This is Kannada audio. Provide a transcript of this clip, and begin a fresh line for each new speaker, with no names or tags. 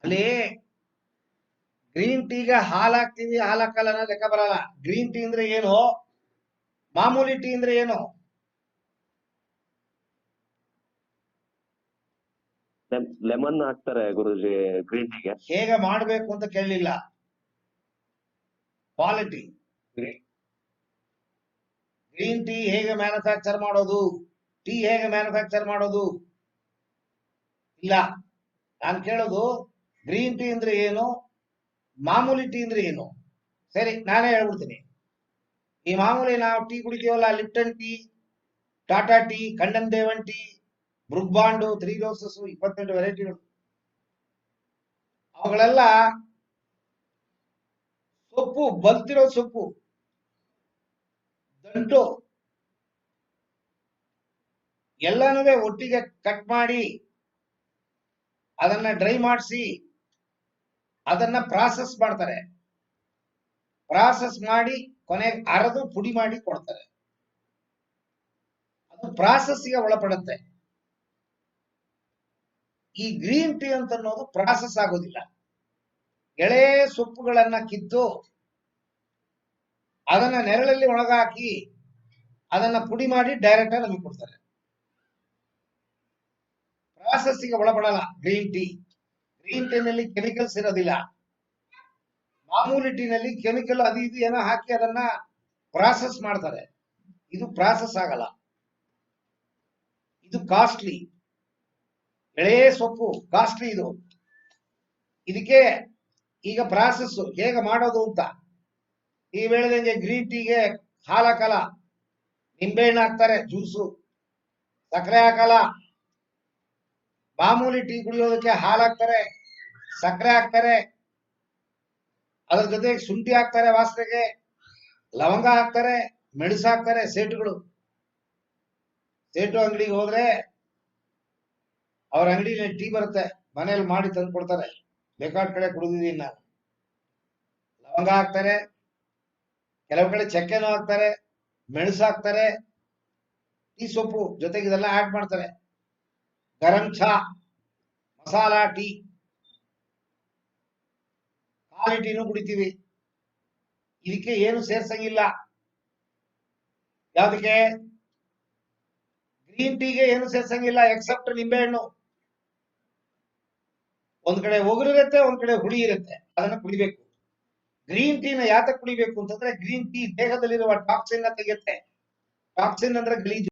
ಅಲ್ಲಿ ಗ್ರೀನ್ ಟೀಗೆ ಹಾಲು ಹಾಕ್ತೀವಿ, ಹಾಲು ಹಾಕಲ್ಲ ಅನ್ನೋ ಲೆಕ್ಕ ಬರಲ್ಲ. ಗ್ರೀನ್ ಟೀ ಅಂದ್ರೆ ಏನು, ಮಾಮೂಲಿ ಟೀ ಅಂದ್ರೆ ಏನು?
ಲೆಮನ್ ಹಾಕ್ತಾರೆ ಗುರುಜಿ ಗ್ರೀನ್ ಟೀಗೆ.
ಹೇಗೆ ಮಾಡಬೇಕು ಅಂತ ಕೇಳಲಿಲ್ಲ. ಕ್ವಾಲಿಟಿ ಗ್ರೀನ್ ಟೀ ಹೇಗೆ ಮ್ಯಾನುಫ್ಯಾಕ್ಚರ್ ಮಾಡೋದು, ಟೀ ಹೇಗೆ ಮ್ಯಾನುಫ್ಯಾಕ್ಚರ್ ಮಾಡೋದು ಇಲ್ಲ. ನಾನು ಕೇಳೋದು ಗ್ರೀನ್ ಟೀ ಅಂದ್ರೆ ಏನು, ಮಾಮೂಲಿ ಟೀ ಅಂದ್ರೆ ಏನು? ಸರಿ, ನಾನೇ ಹೇಳ್ಬಿಡ್ತೀನಿ. ಈ ಮಾಮೂಲಿ ನಾವು ಟೀ ಕುಡಿತೀವಲ್ಲ, Lipton tea, Tata tea, Kanan Devan tea, Brooke Bond, 3 roses, 28 ವೆರೈಟಿಗಳು. ಅವುಗಳೆಲ್ಲ ಸೊಪ್ಪು, ಬಲ್ತಿರೋ ಸೊಪ್ಪು, ದಂಟು ಎಲ್ಲನೂ ಒಟ್ಟಿಗೆ ಕಟ್ ಮಾಡಿ ಅದನ್ನ ಡ್ರೈ ಮಾಡಿಸಿ ಅದನ್ನ ಪ್ರಾಸೆಸ್ ಮಾಡ್ತಾರೆ. ಪ್ರಾಸೆಸ್ ಮಾಡಿ ಕೊನೆಗೆ ಅರೆದು ಪುಡಿ ಮಾಡಿ ಕೊಡ್ತಾರೆ. ಅದು ಪ್ರಾಸೆಸ್ಗೆ ಒಳಪಡುತ್ತೆ. ಈ ಗ್ರೀನ್ ಟೀ ಅಂತ ಅನ್ನೋದು ಪ್ರಾಸೆಸ್ ಆಗೋದಿಲ್ಲ. ಎಳೆ ಸೊಪ್ಪುಗಳನ್ನ ಕಿತ್ತು ಅದನ್ನ ನೆರಳಲ್ಲಿ ಒಣಗಾಕಿ ಅದನ್ನ ಪುಡಿ ಮಾಡಿ ಡೈರೆಕ್ಟ್ ಆಗಿ ನಮಗೆ ಕೊಡ್ತಾರೆ. ಪ್ರಾಸೆಸ್ಗೆ ಒಳಪಡಲ್ಲ ಗ್ರೀನ್ ಟೀ. ಗ್ರೀನ್ ಟೀನಲ್ಲಿ ಕೆಮಿಕಲ್ಸ್ ಇರೋದಿಲ್ಲ. ಮಾಮೂಲಿ ಟೀನಲ್ಲಿ ಕೆಮಿಕಲ್ ಅದು ಇದು ಏನೋ ಹಾಕಿ ಅದನ್ನ ಪ್ರಾಸೆಸ್ ಮಾಡ್ತಾರೆ. ಇದು ಪ್ರಾಸೆಸ್ ಆಗಲ್ಲ. ಇದು ಕಾಸ್ಟ್ಲಿ, ಎಳೆ ಸೊಪ್ಪು ಕಾಸ್ಟ್ಲಿ ಇದು. ಇದಕ್ಕೆ ಈಗ ಪ್ರಾಸೆಸ್ ಹೇಗೆ ಮಾಡೋದು ಅಂತ ಈ ಹೇಳಿದಂಗೆ ಗ್ರೀನ್ ಟೀಗೆ ಹಾಲು ಹಾಕಲ್ಲ, ನಿಂಬೆಹಣ್ಣು ಹಾಕ್ತಾರೆ, ಜ್ಯೂಸು, ಸಕ್ಕರೆ ಹಾಕಲ್ಲ. ಮಾಮೂಲಿ ಟೀ ಕುಡಿಯೋದಕ್ಕೆ ಹಾಲು ಹಾಕ್ತಾರೆ, ಸಕ್ಕರೆ ಹಾಕ್ತಾರೆ, ಅದ್ರ ಜೊತೆಗೆ ಶುಂಠಿ ಹಾಕ್ತಾರೆ, ವಾಸನೆಗೆ ಲವಂಗ ಹಾಕ್ತಾರೆ, ಮೆಣಸು ಹಾಕ್ತಾರೆ. ಸೇಟುಗಳು, ಸೇಟು ಅಂಗಡಿಗೆ ಹೋದ್ರೆ ಅವ್ರ ಅಂಗಡಿಲಿ ಟೀ ಬರುತ್ತೆ, ಮನೇಲಿ ಮಾಡಿ ತಂದು ಕೊಡ್ತಾರೆ. ಬೇಕಾದ ಕಡೆ ಕುಡಿದಿದ್ದೀನಿ ನಾನು. ಲವಂಗ ಹಾಕ್ತಾರೆ, ಕೆಲವು ಕಡೆ ಚಕ್ಕೆನೂ ಹಾಕ್ತಾರೆ, ಮೆಣಸು ಹಾಕ್ತಾರೆ, ಟೀ ಸೊಪ್ಪು ಜೊತೆಗೆ ಇದೆಲ್ಲ ಆಡ್ ಮಾಡ್ತಾರೆ. ಗರಂ ಚಹಾ, ಮಸಾಲಾ ಟೀ, ಖಾಲಿ ಟೀನು ಕುಡಿತೀವಿ. ಇದಕ್ಕೆ ಏನು ಸೇರ್ಸಂಗಿಲ್ಲ. ಯಾವ್ದಕ್ಕೆ? ಗ್ರೀನ್ ಟೀಗೆ ಏನು ಸೇರ್ಸಂಗಿಲ್ಲ ಎಕ್ಸೆಪ್ಟ್ ನಿಂಬೆಹಣ್ಣು. ಒಂದ್ ಕಡೆ ಒಗರಿರುತ್ತೆ, ಒಂದ್ ಕಡೆ ಹುಳಿ ಇರುತ್ತೆ, ಅದನ್ನ ಕುಡಿಬೇಕು. ಗ್ರೀನ್ ಟೀನ ಯಾತಕ್ಕೆ ಕುಡಿಬೇಕು ಅಂತಂದ್ರೆ ಗ್ರೀನ್ ಟೀ ದೇಹದಲ್ಲಿರುವ ಟಾಕ್ಸಿನ್ ತೆಗೆಯುತ್ತೆ. ಟಾಕ್ಸಿನ್ ಅಂದ್ರೆ ಗಲೀಜು.